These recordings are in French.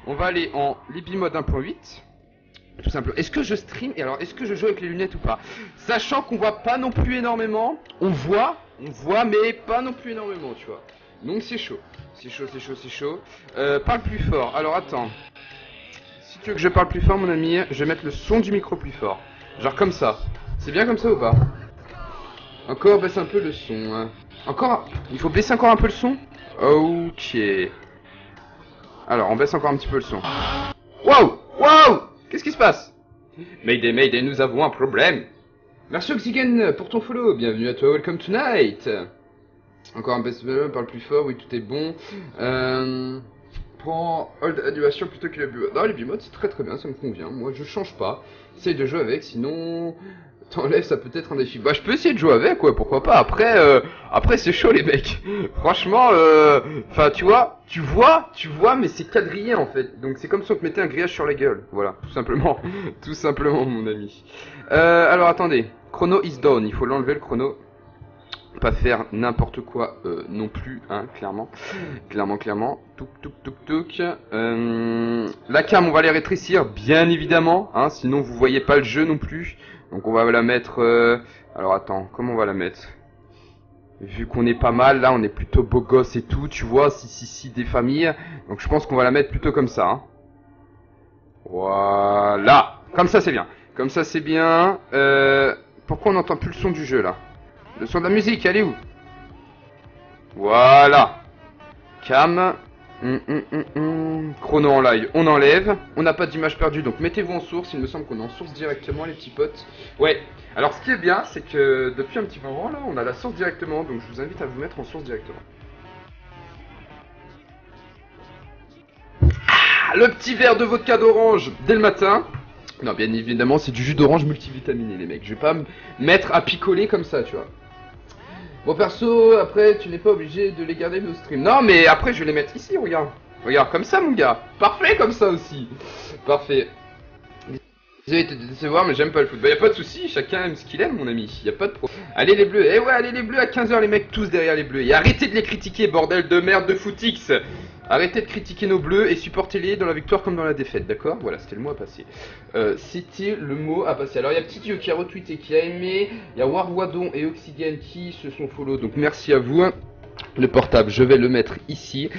On va aller en Libby mode 1.8. Tout simplement. Est-ce que je stream et alors est-ce que je joue avec les lunettes ou pas? Sachant qu'on voit pas non plus énormément. On voit mais pas non plus énormément, tu vois. Donc c'est chaud. C'est chaud. Parle plus fort. Alors attends. Si tu veux que je parle plus fort, mon ami, je vais mettre le son du micro plus fort. Genre comme ça. C'est bien comme ça ou pas? Encore, baisse un peu le son. Hein. Encore. Il faut baisser encore un peu le son? Ok. Alors, on baisse encore un petit peu le son. Wow! Qu'est-ce qui se passe? Mayday, nous avons un problème. Merci Oxygen pour ton follow. Bienvenue à toi, welcome tonight. Encore un baisse, parle plus fort, oui, tout est bon. Prends hold animation plutôt que le bimode. Non, les bimodes, c'est très bien, ça me convient. Moi, je change pas. Essaye de jouer avec, sinon... T'enlèves, ça peut être un défi. Bah, je peux essayer de jouer avec, ouais, pourquoi pas. Après c'est chaud, les mecs. Franchement, enfin, tu vois, mais c'est quadrillé, en fait. Donc, c'est comme si on te mettait un grillage sur la gueule. Voilà, tout simplement. Tout simplement, mon ami. Alors, attendez. Chrono is down. Il faut l'enlever, le chrono. Pas faire n'importe quoi non plus, hein, clairement. Touk. La cam, on va les rétrécir, bien évidemment. Hein, sinon, vous voyez pas le jeu non plus. Donc on va la mettre... Alors attends, comment on va la mettre? Vu qu'on est pas mal, là on est plutôt beau gosse et tout, tu vois, si des familles. Donc je pense qu'on va la mettre plutôt comme ça. Hein. Voilà. Comme ça c'est bien. Pourquoi on n'entend plus le son du jeu là? Le son de la musique, elle est où? Voilà. Cam. Chrono en live, on enlève. On n'a pas d'image perdue, donc mettez-vous en source. Il me semble qu'on est en source directement, les petits potes. Ouais, alors ce qui est bien, c'est que depuis un petit moment, là, on a la source directement. Donc je vous invite à vous mettre en source directement. Ah, le petit verre de vodka d'orange dès le matin. Non, bien évidemment, c'est du jus d'orange multivitaminé, les mecs. Je vais pas me mettre à picoler comme ça, tu vois. Bon, perso, après, tu n'es pas obligé de les garder nos streams. Non, mais après, je vais les mettre ici, regarde. Regarde, comme ça, mon gars. Parfait, comme ça aussi. Parfait. Désolé de te décevoir, mais j'aime pas le foot. Bah, y a pas de souci, chacun aime ce qu'il aime, mon ami. Y a pas de problème. Allez, les bleus. Eh ouais, allez, les bleus à 15h, les mecs, tous derrière les bleus. Et arrêtez de les critiquer, bordel de merde de footix. Arrêtez de critiquer nos bleus et supportez-les dans la victoire comme dans la défaite, d'accord? Voilà, c'était le mot à passer. C'était le mot à passer. Alors, il y a Petit Dieu qui a retweeté, qui a aimé. Il y a Warwadon et Oxygen qui se sont follow, donc merci à vous. Le portable, je vais le mettre ici.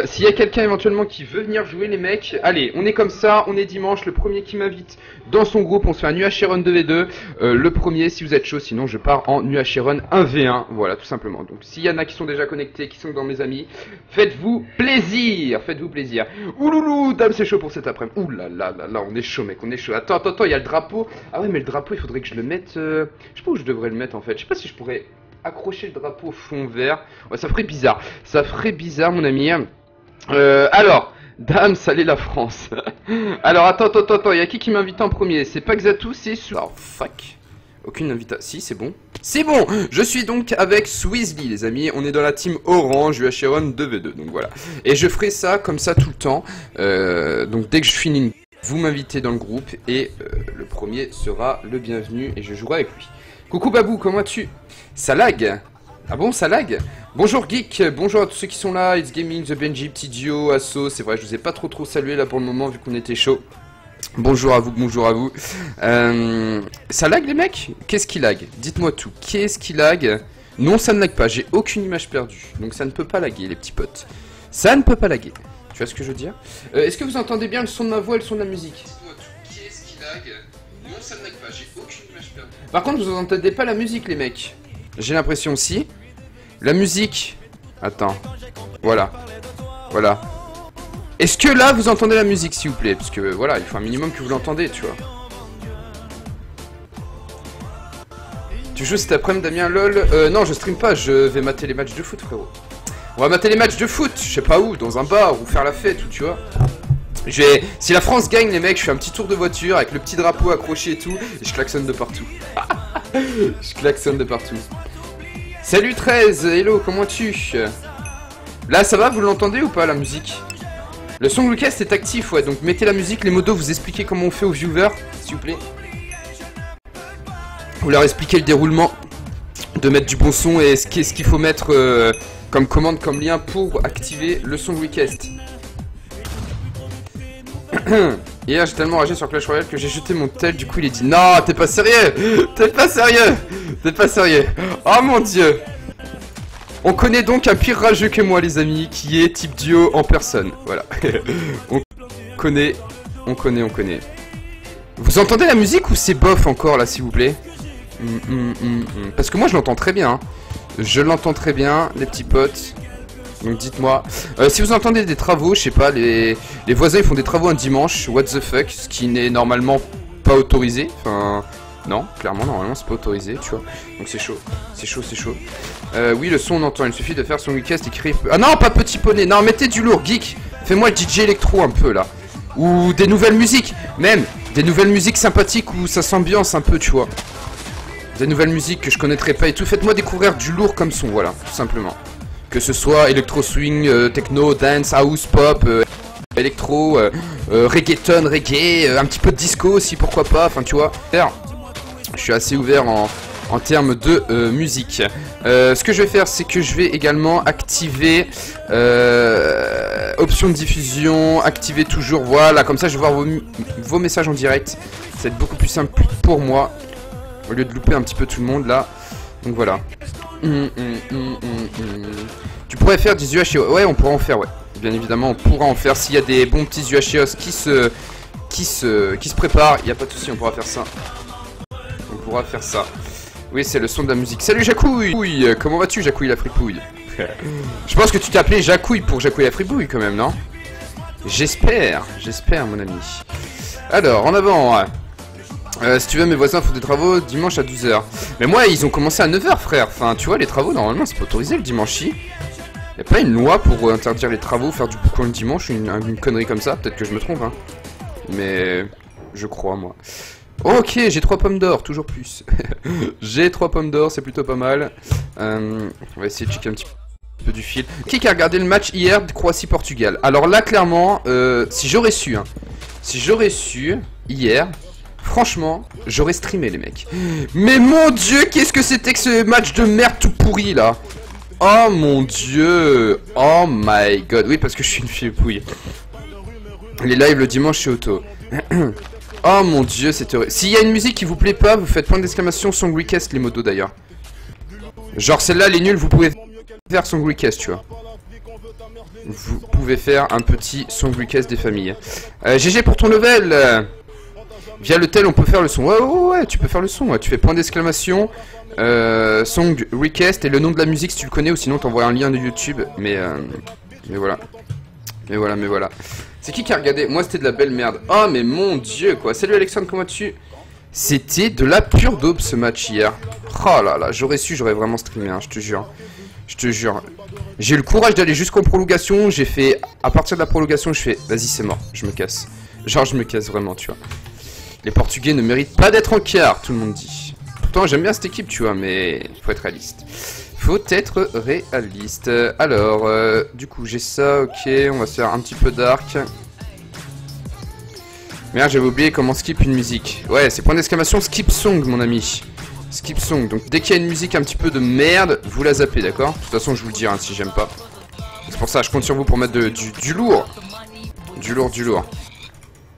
S'il y a quelqu'un éventuellement qui veut venir jouer, les mecs, allez, on est comme ça, on est dimanche. Le premier qui m'invite dans son groupe, on se fait un UHRun 2v2. Le premier, si vous êtes chaud, sinon je pars en UHRun 1v1. Voilà, tout simplement. Donc, s'il y en a qui sont déjà connectés, qui sont dans mes amis, faites-vous plaisir. Faites-vous plaisir. Ouloulou, dame, c'est chaud pour cet après-midi. Ouh là là là là, on est chaud, mec, on est chaud. Attends, il y a le drapeau. Ah ouais, mais le drapeau, il faudrait que je le mette. Je sais pas où je devrais le mettre en fait. Je sais pas si je pourrais accrocher le drapeau au fond vert. Ouais, ça ferait bizarre. Ça ferait bizarre, mon ami. Alors, dame, salut la France. Alors, attends. Il y a qui m'invite en premier? C'est pas Xatou, c'est Sou. Alors, fuck. Aucune invitation. Si, c'est bon. C'est bon. Je suis donc avec Swizzly, les amis. On est dans la team Orange, UHRun 2v2. Donc voilà. Et je ferai ça comme ça tout le temps. Donc dès que je finis, vous m'invitez dans le groupe. Et le premier sera le bienvenu. Et je jouerai avec lui. Coucou Babou, comment vas-tu? Ça lag? Ah bon, ça lag? Bonjour Geek, bonjour à tous ceux qui sont là, It's Gaming, The Benji, Petit Dio, Asso, c'est vrai, je vous ai pas trop salué là pour le moment vu qu'on était chaud. Bonjour à vous, bonjour à vous. Ça lag les mecs? Qu'est-ce qui lag? Dites-moi tout, qu'est-ce qui lag? Non, ça ne lag pas, j'ai aucune image perdue, donc ça ne peut pas laguer les petits potes. Ça ne peut pas laguer, tu vois ce que je veux dire? Est-ce que vous entendez bien le son de ma voix et le son de la musique? Dites-moi tout, qu'est-ce qui lag? Non, ça ne lag pas, j'ai aucune image perdue. Par contre, vous entendez pas la musique les mecs? J'ai l'impression aussi. La musique. Attends. Voilà. Voilà. Est-ce que là vous entendez la musique s'il vous plaît? Parce que voilà, il faut un minimum que vous l'entendez, tu vois. Tu joues cet après-midi Damien lol? Non, je stream pas, je vais mater les matchs de foot frérot. On va mater les matchs de foot, je sais pas où, dans un bar ou faire la fête ou tu vois. Si la France gagne les mecs, je fais un petit tour de voiture avec le petit drapeau accroché et tout, et je klaxonne de partout. Je klaxonne de partout. Salut 13, hello, comment tu? Là ça va, vous l'entendez ou pas la musique? Le son Lucas est actif, ouais, donc mettez la musique, les modos, vous expliquez comment on fait aux viewers, s'il vous plaît. Vous leur expliquez le déroulement, de mettre du bon son et ce qu'il faut mettre comme commande, comme lien pour activer le son request. Hier j'ai tellement ragé sur Clash Royale que j'ai jeté mon tel, du coup il est dit non, t'es pas sérieux, t'es pas sérieux, t'es pas sérieux. Oh mon dieu. On connaît donc un pire rageux que moi les amis, qui est type duo en personne, voilà. on connaît. Vous entendez la musique ou c'est bof encore là s'il vous plaît? Parce que moi je l'entends très bien, hein. Je l'entends très bien les petits potes. Donc dites-moi, si vous entendez des travaux, je sais pas, les voisins ils font des travaux un dimanche, what the fuck, ce qui n'est normalement pas autorisé, enfin, non, clairement, normalement c'est pas autorisé, tu vois, donc c'est chaud, c'est chaud. Oui, le son on entend, il suffit de faire son request, écrire, ah non, pas petit poney, non, mettez du lourd, geek, fais-moi le DJ électro un peu là, ou des nouvelles musiques, même, des nouvelles musiques sympathiques où ça s'ambiance un peu, tu vois, des nouvelles musiques que je connaîtrais pas et tout, faites-moi découvrir du lourd comme son, voilà, tout simplement. Que ce soit électro swing, techno, dance, house, pop, électro, reggaeton, reggae, un petit peu de disco aussi, pourquoi pas, enfin tu vois. Je suis assez ouvert en termes de musique. Ce que je vais faire, c'est que je vais également activer option de diffusion, activer toujours, voilà, comme ça je vais voir vos messages en direct. Ça va être beaucoup plus simple pour moi, au lieu de louper un petit peu tout le monde là. Donc voilà. Tu pourrais faire des UHEOS. Ouais, on pourra en faire, ouais. Bien évidemment, on pourra en faire. S'il y a des bons petits UHEOS qui se préparent, il n'y a pas de souci, on pourra faire ça. On pourra faire ça. Oui, c'est le son de la musique. Salut Jacouille. Comment vas-tu, Jacouille la fripouille? Je pense que tu t'es appelé Jacouille pour Jacouille la fripouille quand même, non? J'espère, mon ami. Alors, en avant. Si tu veux, mes voisins font des travaux dimanche à 12h. Mais moi, ils ont commencé à 9h, frère. Enfin, tu vois, les travaux, normalement, c'est pas autorisé le dimanche. Y'a pas une loi pour interdire les travaux, faire du boucan le dimanche, une connerie comme ça. Peut-être que je me trompe, hein. Mais je crois, moi. Ok, j'ai 3 pommes d'or, toujours plus. J'ai 3 pommes d'or, c'est plutôt pas mal. On va essayer de checker un petit peu du fil. Qui a regardé le match hier de Croatie-Portugal? Alors là, clairement, si j'aurais su, hein. Si j'aurais su, hier... Franchement, j'aurais streamé les mecs. Mais mon dieu, qu'est-ce que c'était que ce match de merde tout pourri là? Oh mon dieu. Oh my god. Oui, parce que je suis une fille pouille. Les lives le dimanche chez Auto. Oh mon dieu, c'est horrible. S'il y a une musique qui vous plaît pas, vous faites point d'exclamation song request les modos d'ailleurs. Genre celle-là, elle est nulle, vous pouvez faire song request, tu vois. Vous pouvez faire un petit song request des familles. GG pour ton level. Via le tel, on peut faire le son. Ouais, tu peux faire le son. Ouais. Tu fais point d'exclamation, song request et le nom de la musique si tu le connais, ou sinon t'envoies un lien de YouTube. Mais voilà. Mais voilà. C'est qui a regardé? Moi, c'était de la belle merde. Oh, mais mon dieu, quoi. Salut Alexandre, comment tu... C'était de la pure daube ce match hier. Oh là là, j'aurais su, j'aurais vraiment streamé, hein, je te jure. Je te jure. J'ai eu le courage d'aller jusqu'en prolongation. J'ai fait... À partir de la prolongation, je fais... Vas-y, c'est mort, je me casse. Genre, je me casse vraiment, tu vois. Les Portugais ne méritent pas d'être en quart, tout le monde dit. Pourtant, j'aime bien cette équipe, tu vois, mais... Faut être réaliste. Faut être réaliste. Alors, du coup, j'ai ça, ok. On va se faire un petit peu d'arc. Merde, j'avais oublié comment skip une musique. Ouais, c'est point d'exclamation skip song, mon ami. Skip song. Donc, dès qu'il y a une musique un petit peu de merde, vous la zappez, d'accord? De toute façon, je vous le dirai hein, si j'aime pas. C'est pour ça, je compte sur vous pour mettre du lourd. Du lourd.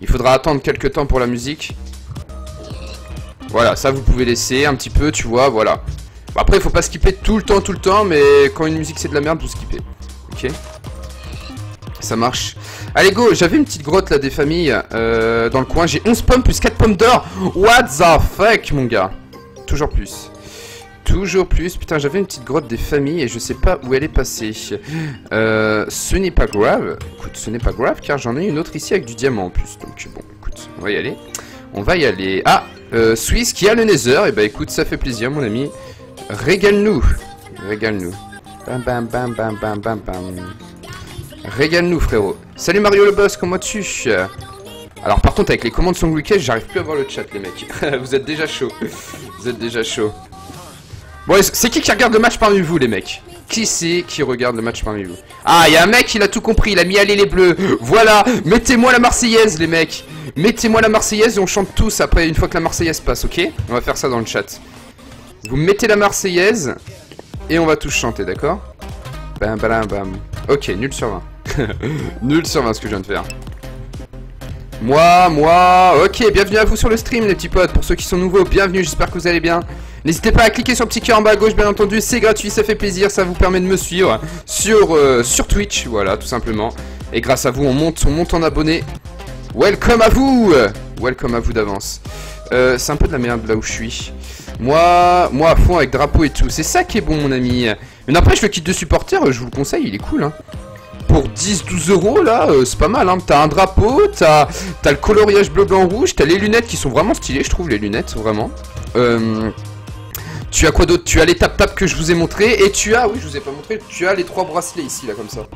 Il faudra attendre quelques temps pour la musique. Voilà, ça vous pouvez laisser un petit peu, tu vois, voilà. Bon, après, il faut pas skipper tout le temps, mais quand une musique c'est de la merde, vous skippez. Ok? Ça marche. Allez, go, j'avais une petite grotte là des familles dans le coin. J'ai 11 pommes plus 4 pommes d'or. What the fuck, mon gars? Toujours plus. Toujours plus. Putain, j'avais une petite grotte des familles et je sais pas où elle est passée. Ce n'est pas grave. Écoute, ce n'est pas grave car j'en ai une autre ici avec du diamant en plus. Donc bon, écoute, on va y aller. On va y aller. Ah, Suisse qui a le Nether. Et bah écoute, ça fait plaisir, mon ami. Régale-nous. Régale-nous. Bam bam bam bam bam bam bam. Régale-nous, frérot. Salut Mario le boss, comment tu... Alors par contre, avec les commandes song request, j'arrive plus à voir le chat, les mecs. Vous êtes déjà chaud. Vous êtes déjà chaud. Bon, c'est qui regarde le match parmi vous, les mecs? Qui c'est qui regarde le match parmi vous? Ah, il y a un mec, il a tout compris, il a mis aller les bleus. Voilà, mettez-moi la Marseillaise, les mecs. Mettez-moi la Marseillaise et on chante tous après, une fois que la Marseillaise passe, ok? On va faire ça dans le chat. Vous mettez la Marseillaise et on va tous chanter, d'accord? Bam, bam, bam. Ok, nul sur 20. Nul sur 20 ce que je viens de faire. Moi, ok, bienvenue à vous sur le stream les petits potes. Pour ceux qui sont nouveaux, bienvenue, j'espère que vous allez bien. N'hésitez pas à cliquer sur le petit cœur en bas à gauche, bien entendu, c'est gratuit, ça fait plaisir, ça vous permet de me suivre sur Twitch, voilà, tout simplement. Et grâce à vous, on monte en abonnés. Welcome à vous d'avance. C'est un peu de la merde là où je suis. Moi à fond avec drapeau et tout, c'est ça qui est bon mon ami. Mais après je le kit de supporter, je vous le conseille, il est cool hein. Pour 10-12 euros là, c'est pas mal hein. T'as un drapeau, t'as le coloriage bleu blanc rouge, t'as les lunettes qui sont vraiment stylées, je trouve les lunettes vraiment. Tu as quoi d'autre? Tu as les tap-tap que je vous ai montré et tu as, oui je vous ai pas montré, tu as les 3 bracelets ici là comme ça.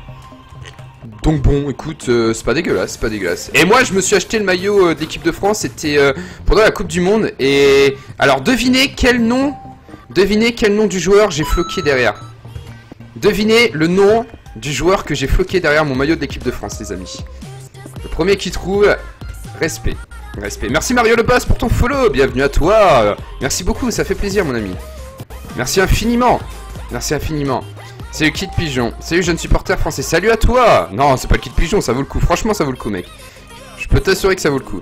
Donc bon, écoute, c'est pas dégueulasse, c'est pas dégueulasse. Et moi, je me suis acheté le maillot d'équipe de France, c'était pendant la Coupe du Monde. Et alors, devinez quel nom du joueur j'ai floqué derrière. Devinez le nom du joueur que j'ai floqué derrière mon maillot de l'équipe de France, les amis. Le premier qui trouve, respect. Respect. Merci Mario le boss pour ton follow, bienvenue à toi. Merci beaucoup, ça fait plaisir mon ami. Merci infiniment. Merci infiniment. C'est le kit pigeon. Salut jeune supporter français. Salut à toi. Non, c'est pas le kit pigeon, ça vaut le coup. Franchement, ça vaut le coup, mec. Je peux t'assurer que ça vaut le coup.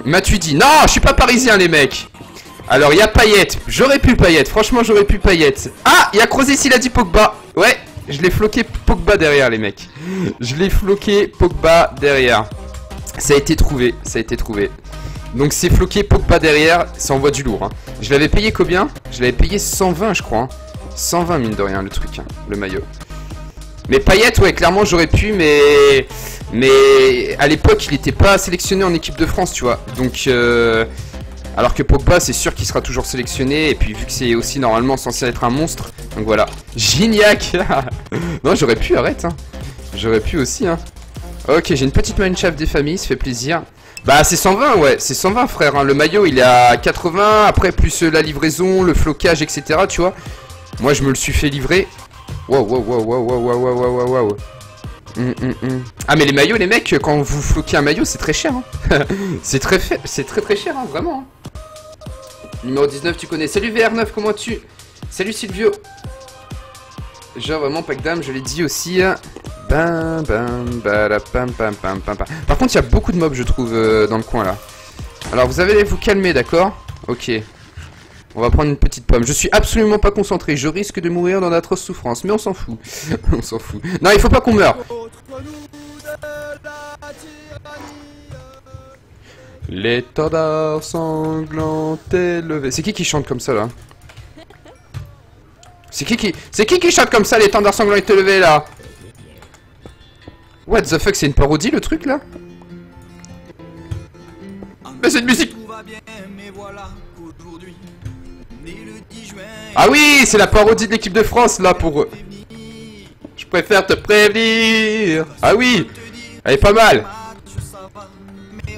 Matuidi. Non, je suis pas parisien, les mecs. Alors, il y a Payet. J'aurais pu Payet. Franchement, j'aurais pu Payet. Ah, il y a Croisé s'il a dit Pogba. Ouais, je l'ai floqué Pogba derrière, les mecs. Je l'ai floqué Pogba derrière. Ça a été trouvé. Ça a été trouvé. Donc, c'est floqué Pogba derrière. Ça envoie du lourd. Hein. Je l'avais payé combien? Je l'avais payé 120, je crois. Hein. 120 mine de rien le truc, hein, le maillot. Mais Payet, ouais, clairement j'aurais pu, mais à l'époque il n'était pas sélectionné en équipe de France, tu vois. Donc, alors que Pogba, c'est sûr qu'il sera toujours sélectionné, et puis vu que c'est aussi normalement censé être un monstre, donc voilà. Gignac. Non, j'aurais pu, arrête, hein. J'aurais pu aussi, hein. Ok, j'ai une petite mineshaft des familles, ça fait plaisir. Bah c'est 120, ouais, c'est 120 frère, hein. Le maillot il est à 80, après plus la livraison, le flocage, etc., tu vois. Moi je me le suis fait livrer. Wow. Ah mais les maillots les mecs, quand vous floquez un maillot c'est très cher hein. C'est très cher hein, vraiment hein. Numéro 19 tu connais. Salut VR9, comment tu... Salut Silvio. Genre vraiment pack d'âme, je l'ai dit aussi. Par contre il y a beaucoup de mobs je trouve dans le coin là. Alors vous allez vous calmer, d'accord? Ok. On va prendre une petite pomme. Je suis absolument pas concentré. Je risque de mourir dans d'atroces souffrances. Mais on s'en fout. On s'en fout. Non, il faut pas qu'on meure. L'étendard sanglant est levé. C'est qui chante comme ça là? C'est qui chante comme ça, l'étendard sanglant est levé là? What the fuck, c'est une parodie le truc là? Mais c'est une musique. Ah oui, c'est la parodie de l'équipe de France là pour... Je préfère te prévenir. Ah oui, elle est pas mal.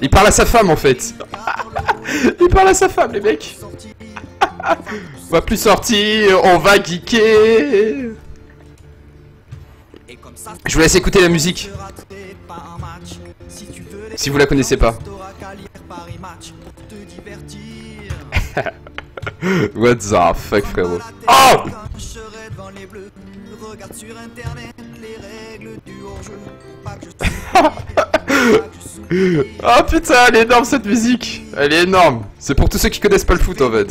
Il parle à sa femme en fait. Il parle à sa femme les mecs. On va plus sortir, on va geeker. Je vous laisse écouter la musique. Si vous la connaissez pas. What the fuck frérot. Oh! Oh putain, elle est énorme cette musique. Elle est énorme. C'est pour tous ceux qui connaissent pas le foot en fait.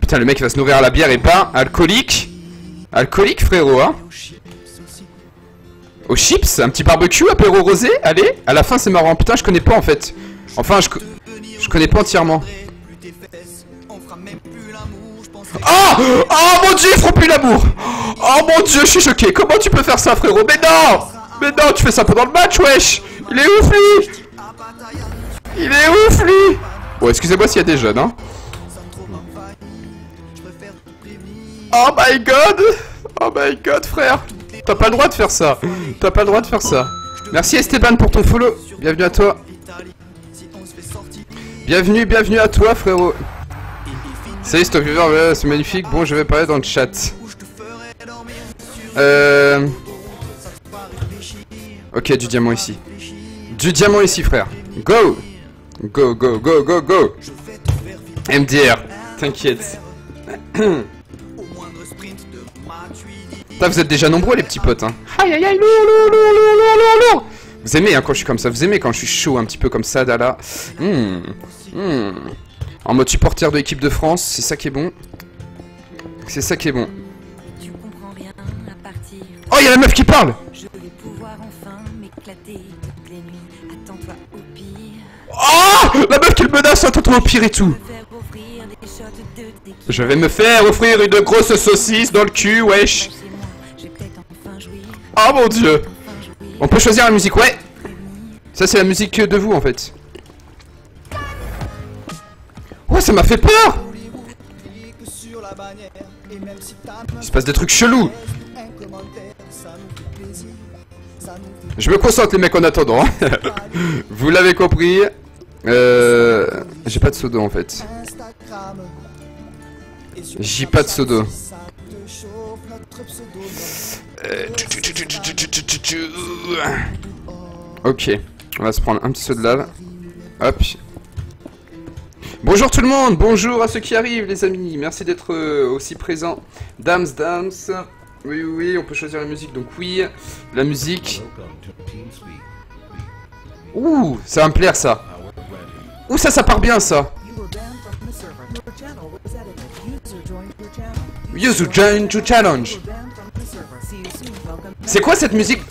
Putain, le mec va se nourrir à la bière et pas alcoolique. Alcoolique frérot hein. Aux chips, un petit barbecue, apéro rosé, allez. À la fin c'est marrant, putain je connais pas en fait. Enfin je connais pas entièrement. Oh! Oh mon dieu, ils feront plus l'amour! Oh mon dieu, je suis choqué, comment tu peux faire ça frérot? Mais non! Mais non, tu fais ça pendant le match, wesh! Il est ouf lui! Il est ouf lui! Bon, excusez-moi s'il y a des jeunes, hein. Oh my god! Oh my god, frère! T'as pas le droit de faire ça! T'as pas le droit de faire ça! Merci Esteban pour ton follow! Bienvenue à toi! Bienvenue à toi, frérot! Salut Stockviewer, c'est magnifique. Bon, je vais parler dans le chat. Ok, du diamant ici. Du diamant ici, frère. Go! Go, go, go, go, go! MDR, t'inquiète. Vous êtes déjà nombreux, les petits potes, hein. Aïe, aïe, aïe, lourd. Vous aimez, hein, quand je suis comme ça. Vous aimez quand je suis chaud, un petit peu comme ça, Dala. En mode supporter de l'équipe de France, c'est ça qui est bon. C'est ça qui est bon. Tu comprends rien à partir. Oh, il y a la meuf qui parle. Je vais pouvoir enfin m'éclater toutes les nuits. Attends-toi au pire. Oh, la meuf qui le menace, attends-toi au pire et tout. Je vais me faire offrir une grosse saucisse dans le cul, wesh. Oh mon dieu. On peut choisir la musique, ouais. Ça c'est la musique de vous en fait. Oh, ça m'a fait peur! Il se passe des trucs chelous. Je me concentre les mecs en attendant. Vous l'avez compris. J'ai pas de pseudo en fait. J'ai pas de pseudo. Ok, on va se prendre un petit saut de lave. Hop. Bonjour tout le monde, bonjour à ceux qui arrivent les amis, merci d'être aussi présents. Dams, oui, on peut choisir la musique, donc oui, la musique. Ouh, ça va me plaire ça. Ouh, ça part bien ça. User join to challenge. C'est quoi cette musique?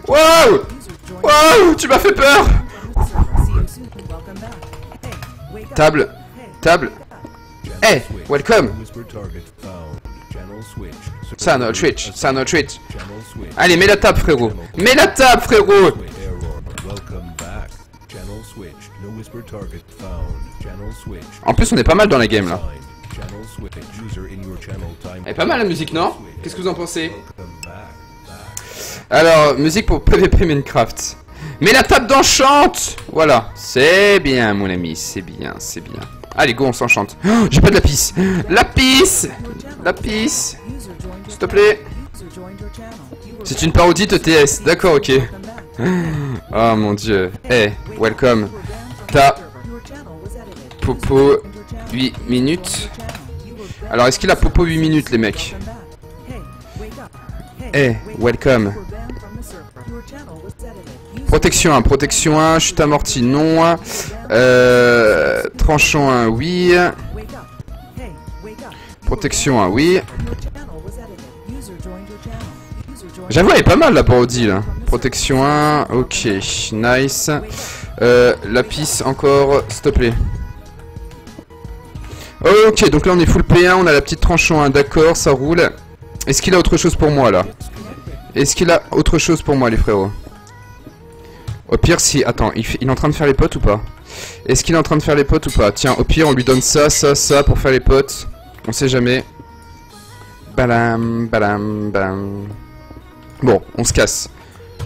Wow! Wow! Tu m'as fait peur! Table! Hey! Welcome! Ça, no Twitch! Allez, mets la table, frérot! En plus, on est pas mal dans la game, là. Elle est pas mal, la musique, non? Qu'est-ce que vous en pensez? Alors, musique pour PVP Minecraft. Mais la table d'enchante. Voilà, c'est bien mon ami, c'est bien. Allez, go, on s'enchante. Oh, j'ai pas de lapis. Lapis. S'il te plaît. C'est une parodie de TS, d'accord, ok. Oh mon dieu. Hey, welcome. Ta popo 8 minutes. Alors, est-ce qu'il a popo 8 minutes, les mecs? Eh, welcome. Protection 1, chute amortie, non. Tranchant 1, oui. Protection 1, oui. J'avoue, elle est pas mal la parodie là. Protection 1, ok, nice. Lapis encore, s'il te plaît. Ok, donc là on est full P1, on a la petite tranchant 1, d'accord, ça roule. Est-ce qu'il a autre chose pour moi là? Est-ce qu'il a autre chose pour moi les frérots? Au pire si... Attends, il est en train de faire les potes ou pas? Est-ce qu'il est en train de faire les potes ou pas? Tiens, au pire on lui donne ça, ça, ça pour faire les potes. On sait jamais. Balam, balam, balam. Bon, on se casse.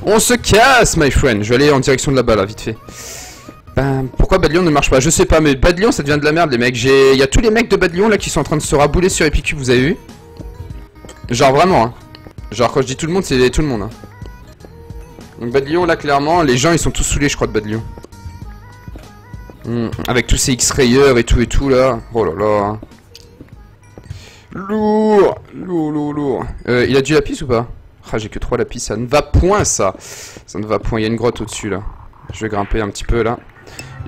On se casse, my friend. Je vais aller en direction de là-bas, là, vite fait. Bam. Pourquoi Bad Lion ne marche pas? Je sais pas, mais Bad Lion, ça devient de la merde, les mecs. Il y a tous les mecs de Bad Lion, là, qui sont en train de se rabouler sur Epicube, vous avez vu? Genre, vraiment, hein. Genre, quand je dis tout le monde, c'est tout le monde, hein. Donc, Bad Lion, là, clairement, les gens, ils sont tous saoulés, je crois, de Bad Lion. Avec tous ces X-rayeurs et tout, là. Oh là là. Lourd. Lourd, lourd, lourd. Il a du lapis ou pas? Ah, j'ai que 3 lapis, ça ne va point ça. Ça ne va point, il y a une grotte au-dessus là. Je vais grimper un petit peu là.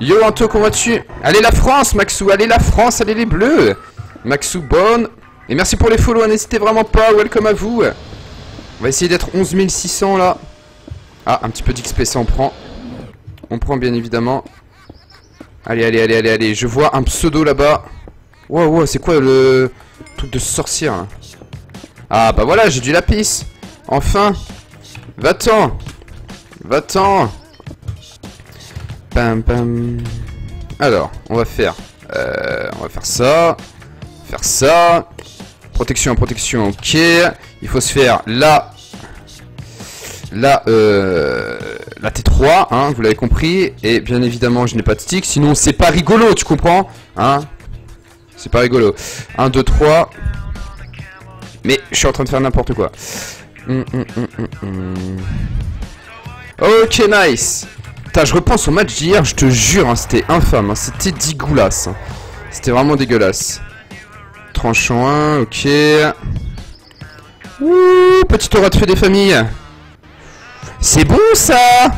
Yo Anto, comment vas-tu? Allez la France Maxou, allez la France, allez les bleus. Maxou bonne. Et merci pour les follow, n'hésitez vraiment pas, welcome à vous. On va essayer d'être 11 600 là. Ah, un petit peu d'XP ça on prend. On prend bien évidemment. Allez, allez, allez, allez, allez. Je vois un pseudo là-bas. Wow, wow, c'est quoi le truc de sorcière là? Ah bah voilà, j'ai du lapis. Enfin. Va-t'en. Va-t'en. Bam bam. Alors, on va faire ça. Faire ça. Protection, protection, ok. Il faut se faire la T3, hein, vous l'avez compris. Et bien évidemment, je n'ai pas de stick. Sinon, c'est pas rigolo, tu comprends? Hein? C'est pas rigolo. 1, 2, 3. Mais je suis en train de faire n'importe quoi. Ok, nice. Putain, je repense au match d'hier, je te jure, hein, c'était infâme. Hein, c'était dégueulasse. Hein. C'était vraiment dégueulasse. Tranchant 1, ok. Ouh, petite aura de feu des familles. C'est bon ça.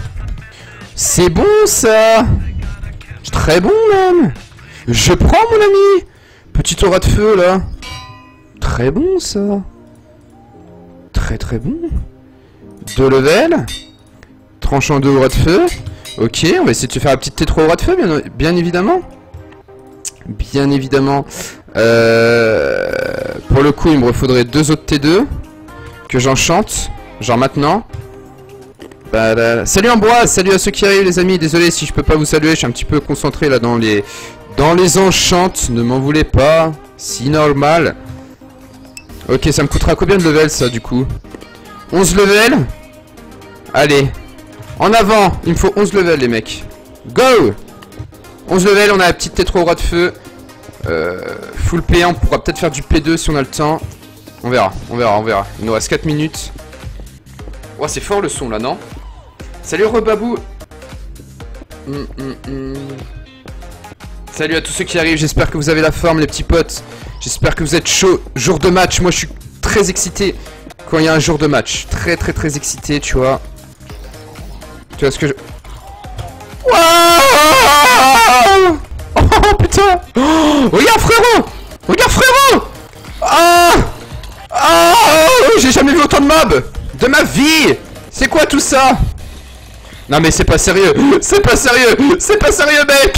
C'est bon ça. Très bon même. Je prends mon ami. Petite aura de feu là. Très bon ça. Très très bon. 2 levels. Tranchant 2 aura de feu. Ok, on va essayer de se faire la petite T3 aura de feu bien évidemment. Bien évidemment. Pour le coup il me faudrait 2 autres T2. Que j'enchante. Genre maintenant. Salut Ambroise, salut à ceux qui arrivent les amis, désolé si je peux pas vous saluer, je suis un petit peu concentré là dans les enchantes, ne m'en voulez pas, si normal. Ok, ça me coûtera combien de levels ça du coup? 11 levels. Allez, en avant, il me faut 11 levels les mecs. Go. 11 levels, on a la petite T3 au roi de feu. Full P1, on pourra peut-être faire du P2 si on a le temps. On verra, on verra, on verra. Il nous reste 4 minutes. Oh, c'est fort le son là, non? Salut Rebabou. Salut à tous ceux qui arrivent, j'espère que vous avez la forme les petits potes. J'espère que vous êtes chauds. Jour de match, moi je suis très excité quand il y a un jour de match. Très très très excité, tu vois. Tu vois ce que je... Waouh. Oh putain. Oh, regarde frérot. Regarde frérot. Ah. Ah. J'ai jamais vu autant de mobs de ma vie. C'est quoi tout ça? Non mais c'est pas sérieux. C'est pas sérieux. C'est pas sérieux mec.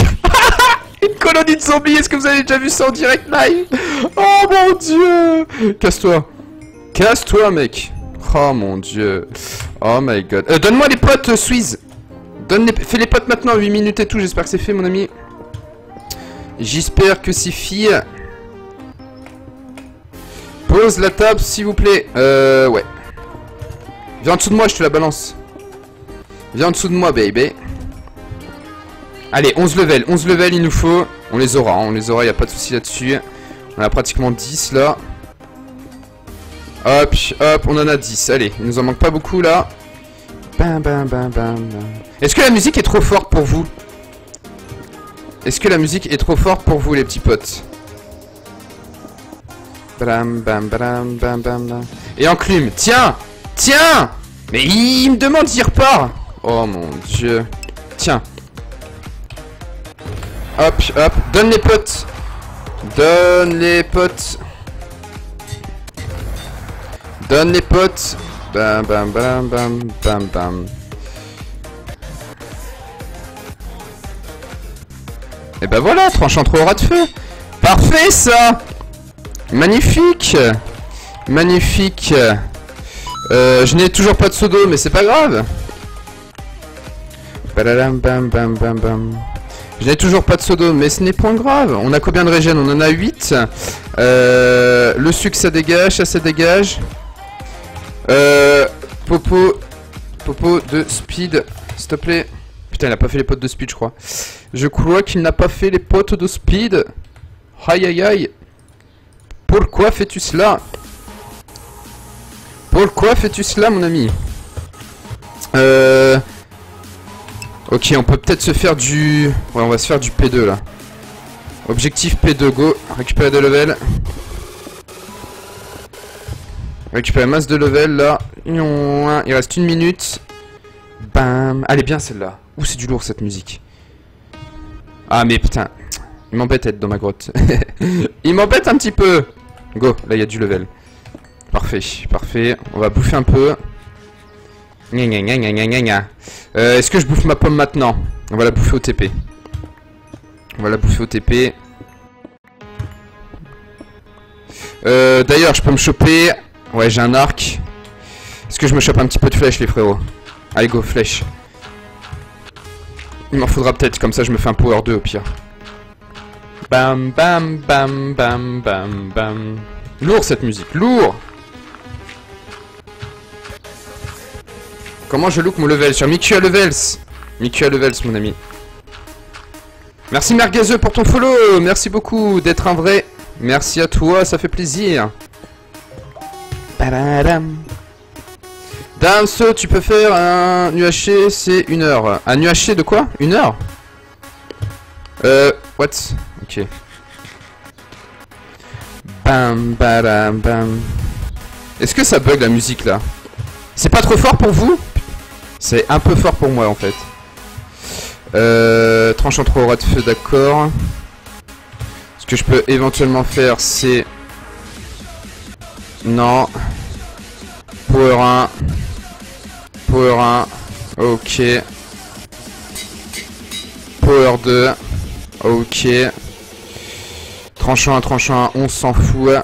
Une colonie de zombies. Est-ce que vous avez déjà vu ça en direct live? Oh mon dieu. Casse-toi. Casse-toi mec. Oh mon dieu. Oh my god. Donne-moi les potes Suisse. Fais les potes maintenant. 8 minutes et tout. J'espère que c'est fait mon ami. J'espère que c'est fait. Pose la table s'il vous plaît. Ouais. Viens en dessous de moi, je te la balance. Viens en dessous de moi, baby. Allez, 11 levels. 11 levels, il nous faut. On les aura, hein, on les aura, il n'y a pas de souci là-dessus. On a pratiquement 10 là. Hop, hop, on en a 10. Allez, il nous en manque pas beaucoup là. Bam, bam, bam, bam, bam. Est-ce que la musique est trop forte pour vous? Est-ce que la musique est trop forte pour vous, les petits potes? Bam, bam, bam, bam, bam, bam. Et enclume. Tiens! Tiens! Mais il me demande s'il repart. Oh mon dieu. Tiens. Hop, hop. Donne les potes. Donne les potes. Donne les potes. Bam, bam, bam, bam, bam, bam. Et ben voilà, tranchant trop au ras de feu. Parfait ça. Magnifique. Magnifique. Je n'ai toujours pas de pseudo, mais c'est pas grave. Bam, bam, bam, bam, bam. Je n'ai toujours pas de pseudo, mais ce n'est point grave. On a combien de régènes? On en a 8. Le sucre ça dégage, ça dégage. Popo de speed, s'il te plaît. Putain, il n'a pas fait les potes de speed, je crois. Je crois qu'il n'a pas fait les potes de speed. Aïe aïe aïe. Pourquoi fais-tu cela? Pourquoi fais-tu cela, mon ami? Ok, on peut peut-être se faire du... Ouais, on va se faire du P2, là. Objectif P2, go. Récupérer des levels. Récupérer masse de level, là. Il reste 1 minute. Bam. Elle est bien, celle-là. Ouh, c'est du lourd, cette musique. Ah, mais putain. Il m'embête d'être dans ma grotte. Il m'embête un petit peu. Go, là, il y a du level. Parfait, parfait. On va bouffer un peu. Est-ce que je bouffe ma pomme maintenant? On va la bouffer au TP. On va la bouffer au TP. D'ailleurs, je peux me choper... Ouais, j'ai un arc. Est-ce que je me chope un petit peu de flèche, les frérots? Allez, go, flèche. Il m'en faudra peut-être, comme ça je me fais un power 2 au pire. Bam, bam, bam, bam, bam, bam. Lourd cette musique, lourd. Comment je look mon level? Sur Miku à Levels. Miku à Levels, mon ami. Merci Merguezeux pour ton follow. Merci beaucoup d'être un vrai. Merci à toi, ça fait plaisir. Badadam. Damso, tu peux faire un UHC, c'est 1 heure. Un UHC de quoi? 1 heure? What? Ok. Bam, badam, bam. Est-ce que ça bug la musique là? C'est pas trop fort pour vous? C'est un peu fort pour moi en fait. Tranchant trop au ras de feu, d'accord. Ce que je peux éventuellement faire, c'est... Non. Power 1. Power 1. Ok. Power 2. Ok. Tranchant 1, on s'en fout.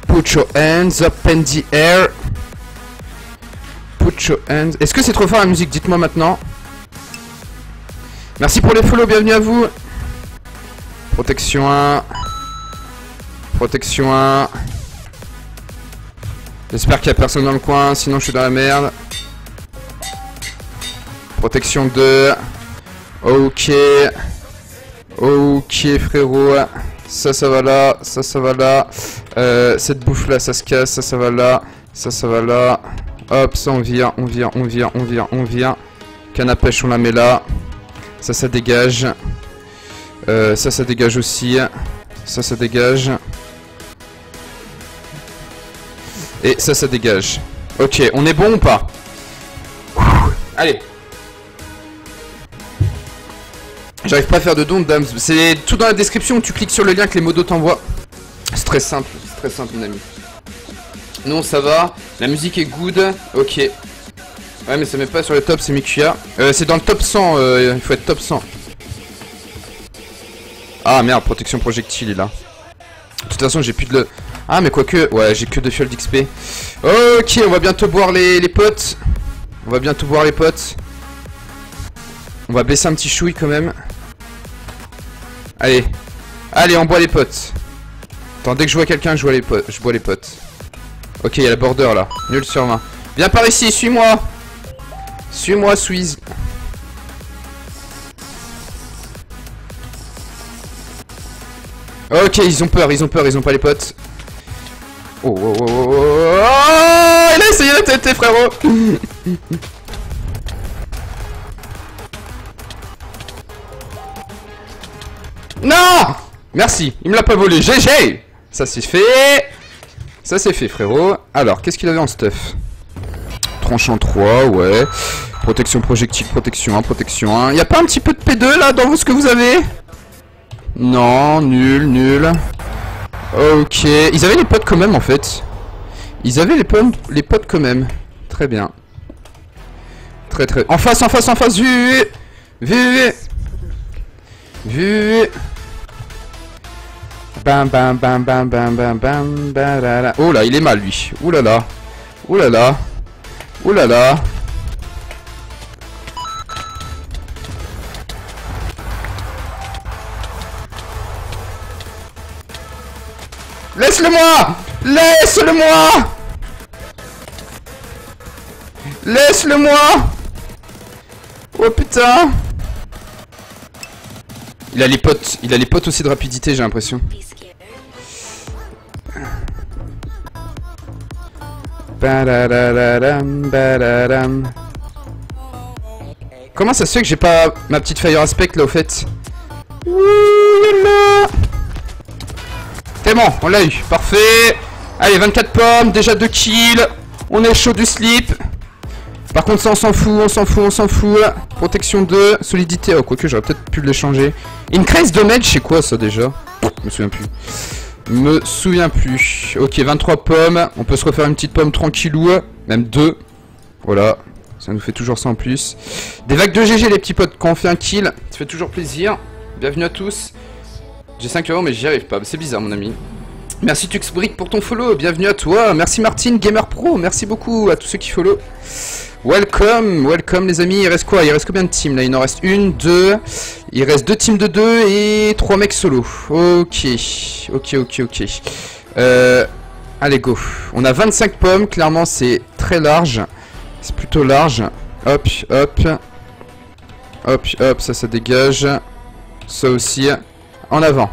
Put your hands up in the air. Put your hands... Est-ce que c'est trop fort la musique? Dites-moi maintenant. Merci pour les follow, bienvenue à vous. Protection 1. Protection 1. J'espère qu'il n'y a personne dans le coin, sinon je suis dans la merde. Protection 2. Ok. Ok frérot. Ça va là. Ça va là. Cette bouffe là, ça se casse. Ça va là. Ça va là. Hop, ça on vire. On vire. Canne à pêche, on la met là. Ça dégage. Ça dégage aussi. Ça dégage. Et ça dégage. Ok, on est bon ou pas? Allez. J'arrive pas à faire de don, Dams. C'est tout dans la description où tu cliques sur le lien que les modos t'envoient. C'est très simple, mon ami. Non, ça va. La musique est good. Ok. Ouais, mais ça met pas sur le top, c'est Mikuya. C'est dans le top 100. Il faut être top 100. Ah merde, protection projectile est là. De toute façon, j'ai plus de le... Ah, mais quoique... Ouais, j'ai que 2 fioles d'XP. Ok, on va bientôt boire les potes. On va bientôt boire les potes. On va baisser un petit chouille quand même. Allez. Allez, on boit les potes. Attends, dès que je vois quelqu'un, je bois les potes. Ok, il y a la border là. Nul sur 20. Viens par ici, suis-moi. Suis-moi, Suisse. Ok, ils ont peur, ils ont pas les potes. Oh, oh, oh, oh, oh, oh, il a essayé de têter, frérot. Non. Merci, il me l'a pas volé, GG. Ça c'est fait. Ça c'est fait, frérot. Alors, qu'est-ce qu'il avait en stuff? Tranchant 3, ouais. Protection projectile, protection 1, protection 1. Y a pas un petit peu de P2 là dans ce que vous avez? Non, nul, nul. Ok. Ils avaient les potes quand même en fait. Ils avaient les potes quand même. Très bien. Très très. En face, en face, en face. Vu. Vu. Vu. Bam bam bam bam bam bam bam bam. Oh là, il est mal lui. Ouh là là. Ouh là là. Ouh là là. Laisse-le-moi! Laisse-le-moi! Laisse-le-moi! Oh putain! Il a les potes aussi de rapidité, j'ai l'impression. Comment ça se fait que j'ai pas ma petite fire aspect là au fait? C'est bon, on l'a eu, parfait. Allez, 24 pommes, déjà 2 kills. On est chaud du slip. Par contre ça on s'en fout, on s'en fout, on s'en fout. Protection 2, solidité, oh quoique j'aurais peut-être pu l'échanger. Increase damage, c'est quoi ça déjà? Je me souviens plus. Me souviens plus. Ok, 23 pommes, on peut se refaire une petite pomme tranquillou. Même 2. Voilà, ça nous fait toujours ça en plus. Des vagues de GG les petits potes, quand on fait un kill, ça fait toujours plaisir. Bienvenue à tous. J'ai 5 euros mais j'y arrive pas, c'est bizarre mon ami. Merci Tuxbrick pour ton follow, bienvenue à toi. Merci Martine Gamer Pro, merci beaucoup à tous ceux qui follow. Welcome, welcome les amis. Il reste quoi? Il reste combien de teams là? Il en reste 1, 2. Il reste 2 teams de 2 et 3 mecs solo. Ok, ok, ok, ok. Allez go. On a 25 pommes, clairement c'est très large. C'est plutôt large. Hop, hop. Hop, hop, ça dégage. Ça aussi. En avant.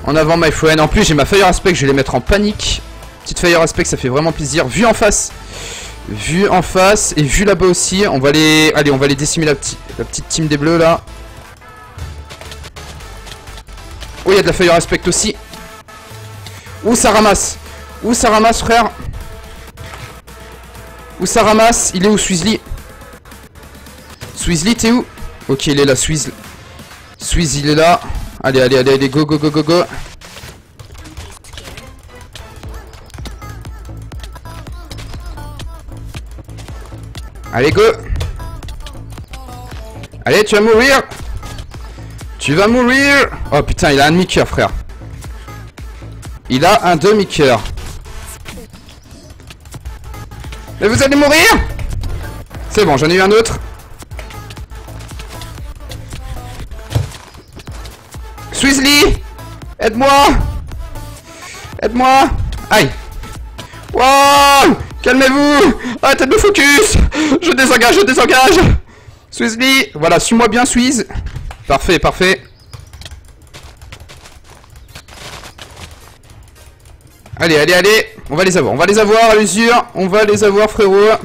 En avant, my friend. En plus, j'ai ma fire aspect, je vais les mettre en panique. Petite fire aspect, ça fait vraiment plaisir. Vue en face. Vue en face. Et vue là-bas aussi. On va les... Allez, on va les décimer la petite team des bleus, là. Oh, il y a de la fire aspect aussi. Où ça ramasse? Où ça ramasse, frère? Où ça ramasse? Il est où, Sweezly? Sweezly, t'es où? Ok, il est là, Sweez. Sweez, il est là. Allez, allez, allez, allez, go, go, go, go, go. Allez, go. Allez, tu vas mourir. Tu vas mourir. Oh putain, il a un demi-cœur, frère. Il a un demi-cœur. Mais vous allez mourir. C'est bon, j'en ai eu un autre. Sweezly, aide-moi. Aide-moi. Aïe. Wow. Calmez-vous. Arrêtez de me focus. Je désengage, je désengage. Sweezly, voilà, suis-moi bien, Sweez. Parfait, parfait. Allez, allez, allez. On va les avoir à l'usure. On va les avoir, frérot.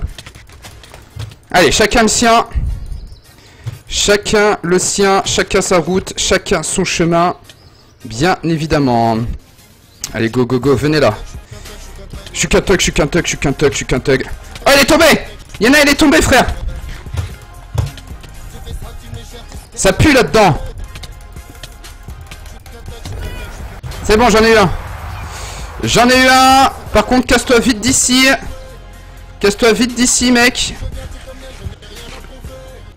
Allez, chacun le sien. Chacun le sien, chacun sa route, chacun son chemin. Bien évidemment. Allez, go, go, go, venez là. Je suis qu'un thug, je suis qu'un thug, je suis qu'un thug, je suis qu'un thug. Oh, il est tombé. Il y en a, il est tombé, frère. Ça pue là-dedans. C'est bon, j'en ai eu un. J'en ai eu un. Par contre, casse-toi vite d'ici. Casse-toi vite d'ici, mec.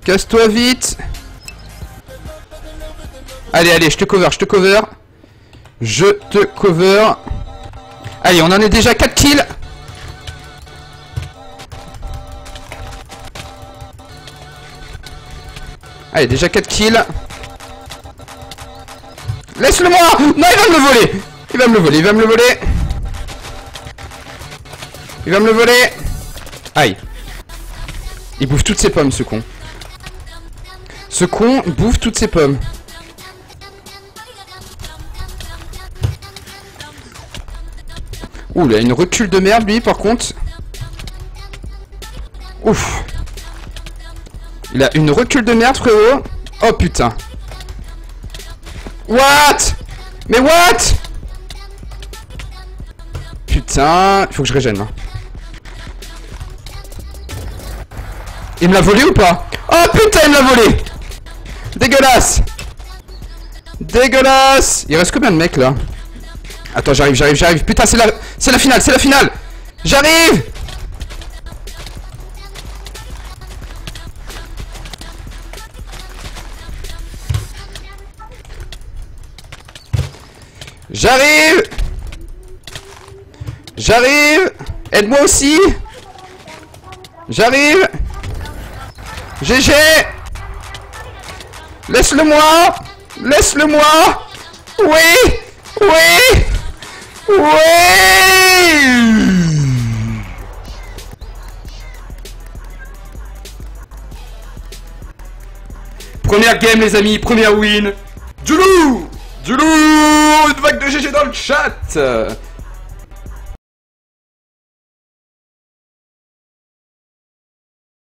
Casse-toi vite. Allez, allez, je te cover, je te cover. Je te cover. Allez, on en est déjà 4 kills. Allez, déjà 4 kills. Laisse-le-moi. Non, il va me le voler. Il va me le voler, il va me le voler. Il va me le voler. Aïe. Il bouffe toutes ses pommes, ce con. Ce con bouffe toutes ses pommes. Ouh, il a une recul de merde, lui, par contre. Ouf. Il a une recul de merde, frérot. Oh, putain. What? Mais what? putain, il faut que je régène là. Il me l'a volé ou pas? Oh putain, il me l'a volé. Dégueulasse. Dégueulasse. Il reste combien de mecs là? Attends, j'arrive. Putain, c'est la finale. J'arrive. J'arrive. Aide-moi aussi. J'arrive. GG. Laisse-le-moi. Oui. Première game les amis, première win. Djoulou, une vague de GG dans le chat.